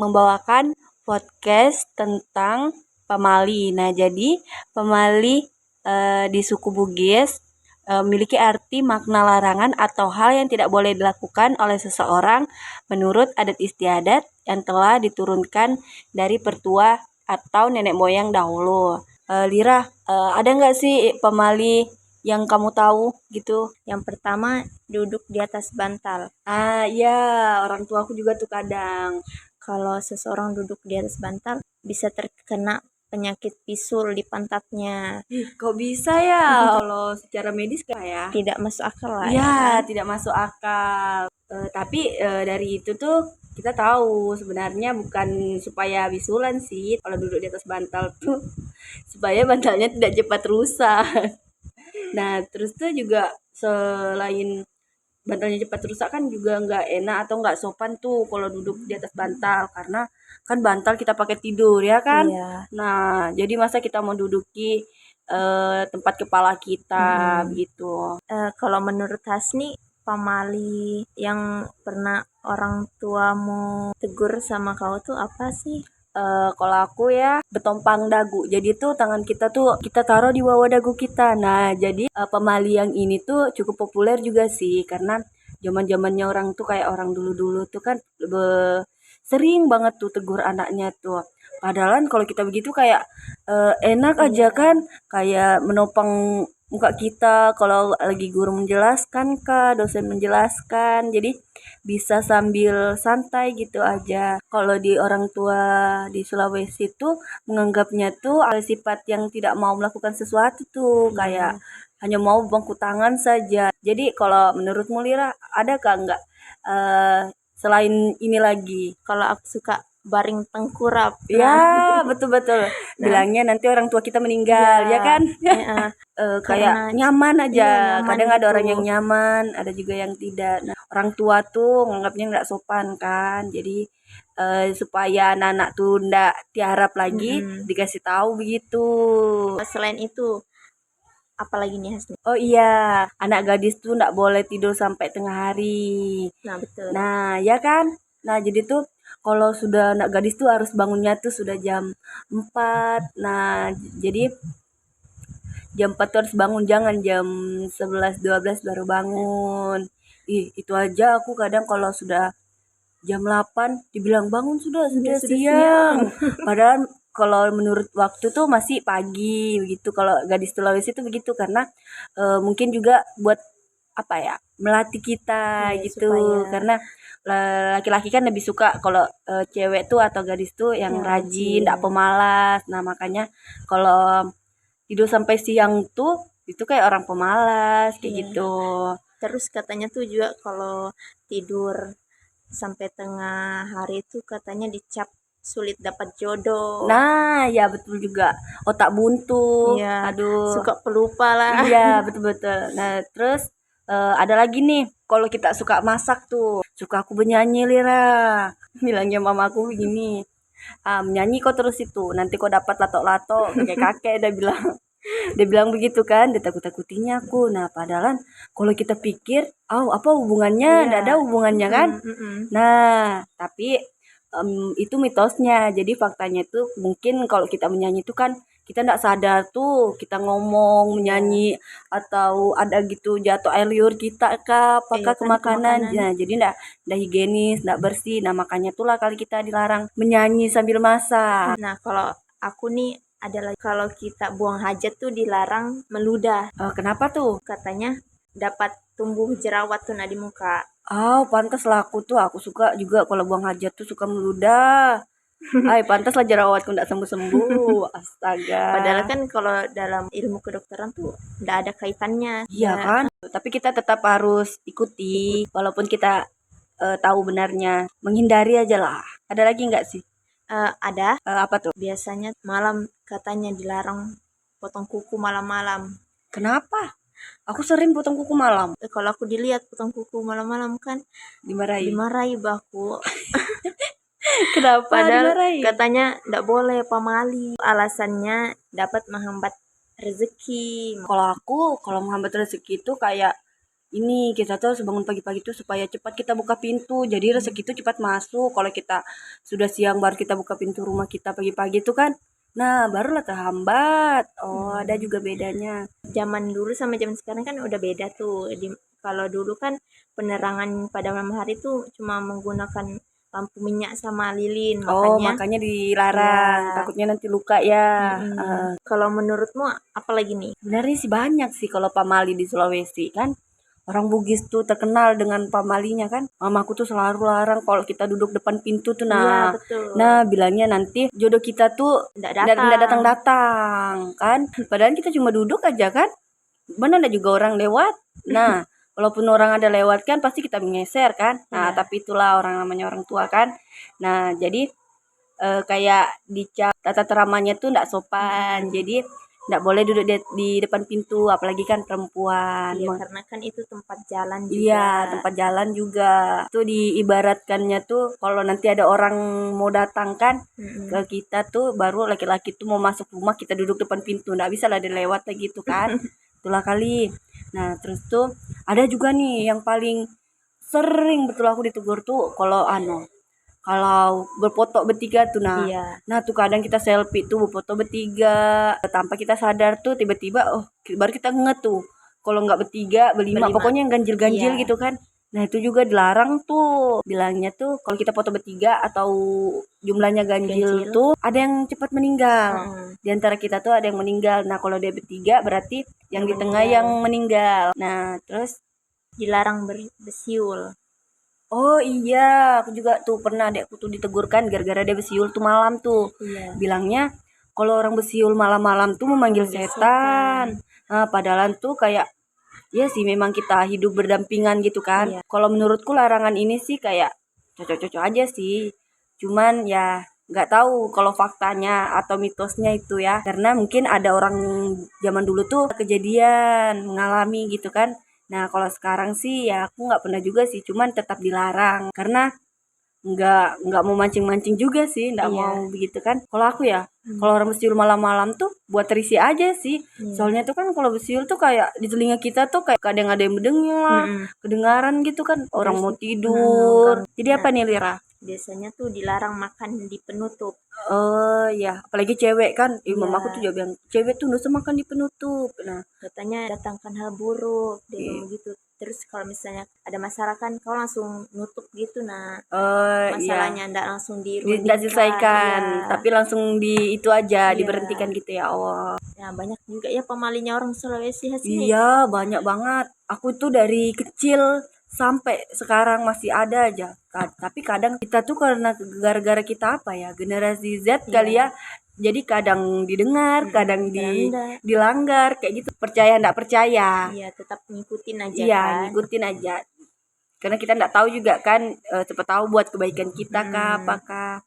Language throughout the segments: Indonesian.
membawakan podcast tentang pamali. Nah, jadi pamali di suku Bugis memiliki arti makna larangan atau hal yang tidak boleh dilakukan oleh seseorang menurut adat istiadat yang telah diturunkan dari pertua atau nenek moyang dahulu. Lira, ada nggak sih pamali yang kamu tahu gitu? Yang pertama, duduk di atas bantal. Iya, orang tua aku juga tuh kadang. Kalau seseorang duduk di atas bantal, bisa terkena penyakit bisul di pantatnya. Kok bisa ya? Kalau secara medis ya? Tidak masuk akal lah Iya, kan? tidak masuk akal. Tapi dari itu tuh kita tahu sebenarnya bukan supaya bisulan sih kalau duduk di atas bantal tuh supaya bantalnya tidak cepat rusak. Nah, terus tuh juga selain bantalnya cepat rusak kan juga nggak enak atau nggak sopan tuh kalau duduk di atas bantal karena kan bantal kita pakai tidur ya kan. Iya. Nah, jadi masa kita mau duduki tempat kepala kita begitu. Kalau menurut Hasni, pamali yang pernah orang tuamu tegur sama kau tuh apa sih? Kalau aku ya betompang dagu. Jadi tuh tangan kita tuh kita taruh di bawah dagu kita. Nah, jadi pemali yang ini tuh cukup populer juga sih karena zaman-zamannya orang tuh kayak orang dulu-dulu tuh kan sering banget tuh tegur anaknya tuh. Padahal kan kalau kita begitu kayak enak aja kan kayak menopang muka kita kalau lagi guru menjelaskan kah, dosen menjelaskan. Jadi bisa sambil santai gitu aja. Kalau di orang tua di Sulawesi tuh menganggapnya tuh ada sifat yang tidak mau melakukan sesuatu tuh kayak hanya mau bangku tangan saja. Jadi kalau menurutmu Lira adakah enggak selain ini lagi? Kalau aku suka baring tengkurap. Ya, betul-betul. Bilangnya nanti orang tua kita meninggal, ya kan? Kayak nyaman aja. nyaman Kadang ada gitu. orang yang nyaman, ada juga yang tidak. Nah, orang tua tuh nganggapnya nggak sopan kan. Jadi supaya anak-anak tuh nggak tiarap lagi, dikasih tahu begitu. Selain itu, apalagi nih Hasni? Oh iya, anak gadis tuh nggak boleh tidur sampai tengah hari. Nah, betul. Nah, ya kan? Nah, jadi tuh kalau sudah anak gadis tuh harus bangunnya tuh sudah jam 4. Nah, jadi jam 4 tuh harus bangun, jangan jam 11 12 baru bangun. Itu aja aku kadang kalau sudah jam 8 dibilang bangun sudah siang. Padahal kalau menurut waktu tuh masih pagi begitu. Kalau gadis Sulawesi itu begitu karena mungkin juga buat apa ya? Melatih kita gitu. Karena laki-laki kan lebih suka kalau cewek tuh atau gadis tuh yang rajin, enggak pemalas. Nah, makanya kalau tidur sampai siang tuh itu kayak orang pemalas kayak gitu. Terus katanya tuh juga kalau tidur sampai tengah hari itu katanya dicap sulit dapat jodoh. Nah, ya betul juga. Otak buntu. Iya, Aduh. suka pelupa lah. Iya, betul-betul. Nah, terus ada lagi nih. Kalau kita suka masak tuh, suka aku bernyanyi Lira. Bilangnya mamaku begini. Menyanyi kok terus itu. Nanti kok dapat latok-latok kakek-kakek dia bilang. Dia bilang begitu kan, dia takut-takutinya aku. Nah, padahal kalau kita pikir, apa hubungannya? Nggak ada hubungannya kan? Nah, tapi itu mitosnya. Jadi faktanya itu mungkin kalau kita menyanyi itu kan kita nggak sadar tuh kita ngomong menyanyi atau ada gitu jatuh air liur kita kah apakah ke makanan. Nah, jadi nggak higienis, nggak bersih. Nah, makanya itulah kali kita dilarang menyanyi sambil masak. Nah, kalau aku nih adalah kalau kita buang hajat tuh dilarang meludah. Kenapa tuh? Katanya dapat tumbuh jerawat tuh di muka. Pantas lah aku suka juga kalau buang hajat tuh suka meludah. Pantas lah jerawatku nggak sembuh-sembuh. Astaga. Padahal kan kalau dalam ilmu kedokteran tuh nggak ada kaitannya. Iya kan? Tapi kita tetap harus ikuti walaupun kita tahu benarnya. Menghindari aja lah. Ada lagi nggak sih? Ada. Apa tuh? Biasanya malam katanya dilarang potong kuku malam-malam. Kenapa? Aku sering potong kuku malam. Kalau aku dilihat potong kuku malam-malam kan Dimarahi baku. Kenapa Padahal dimarahi? katanya nggak boleh pamali. Alasannya dapat menghambat rezeki. Kalau menghambat rezeki itu kayak ini kita tuh harus bangun pagi-pagi tuh supaya cepat kita buka pintu. Jadi rezeki itu cepat masuk. Kalau kita sudah siang baru kita buka pintu rumah kita pagi-pagi tuh kan. Nah, barulah terhambat. Oh, ada juga bedanya. Zaman dulu sama zaman sekarang kan udah beda tuh. Kalau dulu kan penerangan pada malam hari tuh cuma menggunakan lampu minyak sama lilin, Oh, makanya makanya dilarang. ya. Takutnya nanti luka ya. Kalau menurutmu apa lagi nih? Sebenarnya sih banyak sih kalau pamali di Sulawesi kan. Orang Bugis tuh terkenal dengan pamalinya kan. Mamaku tuh selalu larang kalau kita duduk depan pintu tuh. Iya, Nah, betul. nah bilangnya nanti jodoh kita tuh Nggak nggak datang. datang kan. Padahal kita cuma duduk aja kan. Mana ada juga orang lewat. Nah, walaupun orang ada lewat kan pasti kita menggeser kan. Nah, Iya. tapi itulah orang namanya orang tua kan. Nah, jadi kayak dicap tata keramanya tuh nggak sopan. Jadi nggak boleh duduk di depan pintu, apalagi kan perempuan. Iya, karena kan itu tempat jalan juga. Iya, tempat jalan juga. Itu diibaratkannya tuh kalau nanti ada orang mau datang kan ke kita tuh baru laki-laki tuh mau masuk rumah kita duduk depan pintu. Nggak bisa lah dia lewat gitu kan. Itulah kali. Nah, terus tuh ada juga nih yang paling sering betul aku ditegur tuh kalau berfoto bertiga tuh nah. Iya. Nah tuh kadang kita selfie tuh berfoto bertiga tanpa kita sadar tuh tiba-tiba baru kita nge tuh. Kalau nggak bertiga, berlima, pokoknya yang ganjil-ganjil Iya. gitu kan. Nah itu juga dilarang tuh. Bilangnya tuh kalau kita foto bertiga atau jumlahnya ganjil tuh ada yang cepat meninggal. Di antara kita tuh ada yang meninggal. Nah kalau dia bertiga berarti yang di tengah yang meninggal. Nah terus Dilarang bersiul. oh iya, aku juga tuh pernah adekku tuh ditegurkan gara-gara dia bersiul tuh malam tuh. Iya. Bilangnya kalau orang bersiul malam-malam tuh memanggil setan. Nah, padahal tuh kayak ya sih memang kita hidup berdampingan gitu kan. Iya. Kalau menurutku larangan ini sih kayak cocok-cocok aja sih. Cuman ya nggak tahu kalau faktanya atau mitosnya itu ya. Karena mungkin ada orang zaman dulu tuh kejadian mengalami gitu kan. Nah, kalau sekarang sih ya aku nggak pernah juga sih, cuman tetap dilarang karena nggak mau mancing-mancing juga sih, nggak Iya. mau begitu kan. Kalau aku ya, kalau orang bersiul malam-malam tuh buat terisi aja sih. Iya. Soalnya tuh kan kalau bersiul tuh kayak di telinga kita tuh kayak kadang ada yang mendengar, kedengaran gitu kan orang mau tidur. Jadi apa nih Lira? Biasanya tuh dilarang makan di penutup. Oh ya, apalagi cewek kan. Iya. Mama aku tuh juga bilang cewek tuh nggak usah makan di penutup. Nah, Katanya datangkan hal buruk, dia ngomong gitu. Terus kalau misalnya ada masalah kan kau langsung nutup gitu. Nah, iya. masalahnya ndak langsung Nggak dirundingkan. diselesaikan, Iya. tapi langsung di itu aja Iya. diberhentikan gitu ya Allah. Nah, banyak juga ya pemalinya orang Sulawesi hasilnya. Iya, banyak banget. Aku tuh dari kecil sampai sekarang masih ada aja. Tapi kadang kita tuh karena gara-gara kita apa ya, generasi Z kali ya. Jadi kadang didengar, kadang enggak. dilanggar kayak gitu. Percaya ndak percaya. Iya, tetap ngikutin aja Iya, kan. ngikutin aja. Karena kita ndak tahu juga kan, siapa tahu buat kebaikan kita kah, apakah.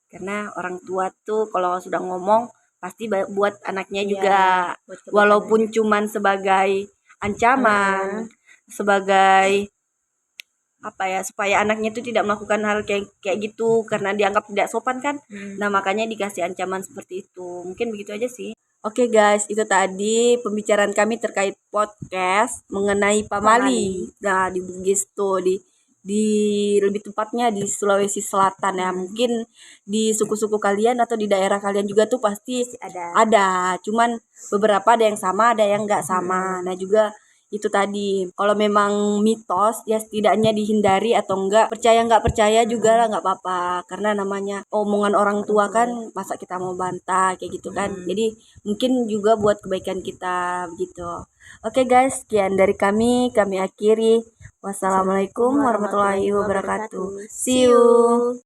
Karena orang tua tuh kalau sudah ngomong pasti buat anaknya Iya, juga. buat kebaikan. Walaupun cuman sebagai ancaman, sebagai apa ya, supaya anaknya itu tidak melakukan hal kayak gitu karena dianggap tidak sopan kan. Nah, makanya dikasih ancaman seperti itu. Mungkin begitu aja sih. Oke guys, itu tadi pembicaraan kami terkait podcast mengenai pamali. Nah, di Bugis tuh di lebih tepatnya di Sulawesi Selatan ya. Mungkin di suku-suku kalian atau di daerah kalian juga tuh pasti ada. Cuman beberapa ada yang sama, ada yang nggak sama. Nah, juga itu tadi kalau memang mitos ya setidaknya dihindari atau nggak percaya juga lah nggak apa-apa karena namanya omongan orang tua kan masa kita mau bantah kayak gitu kan. Jadi mungkin juga buat kebaikan kita begitu. Oke guys, sekian dari kami akhiri. Wassalamualaikum warahmatullahi wabarakatuh. See you.